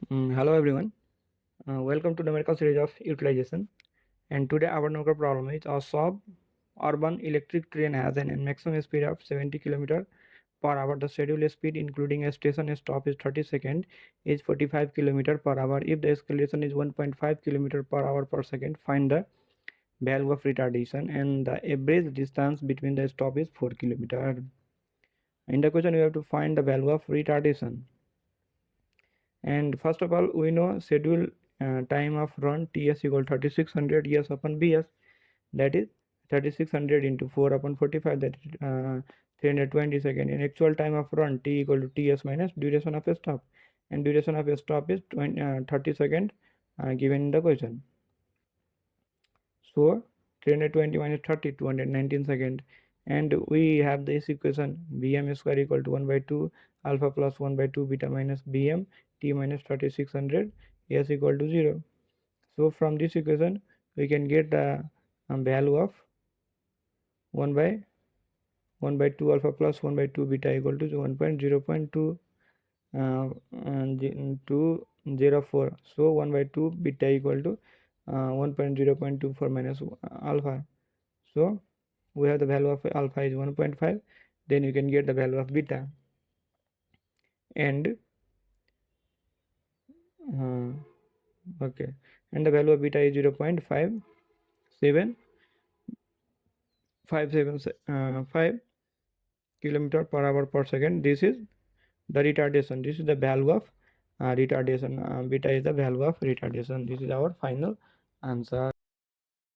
Hello everyone. Welcome to Numerical series of utilization. And today our numerical problem is a suburban electric train has an maximum speed of 70 km per hour. The scheduled speed, including a station stop, is 30 seconds, is 45 km per hour. If the acceleration is 1.5 km per hour per second, find the value of retardation, and the average distance between the stop is 4 km. In the question, we have to find the value of retardation. And first of all, we know schedule time of run ts equal 3600 s upon bs, that is 3600 into 4 upon 45, that is 320 second. In actual time of run, t equal to ts minus duration of a stop, and duration of a stop is 30 second given in the question. So 320 minus 30, 219 second. And we have this equation bm square equal to 1 by 2 alpha plus 1 by 2 beta minus bm t minus 3600 s equal to 0. So from this equation we can get the value of 1 by 1 by 2 alpha plus 1 by 2 beta equal to 1.0.2 204. So 1 by 2 beta equal to 1.0.24 minus alpha. So we have the value of alpha is 1.5. Then you can get the value of beta, and okay, and the value of beta is 0.57 kilometer per hour per second. This is the retardation. This is the value of retardation. Beta is the value of retardation. This is our final answer.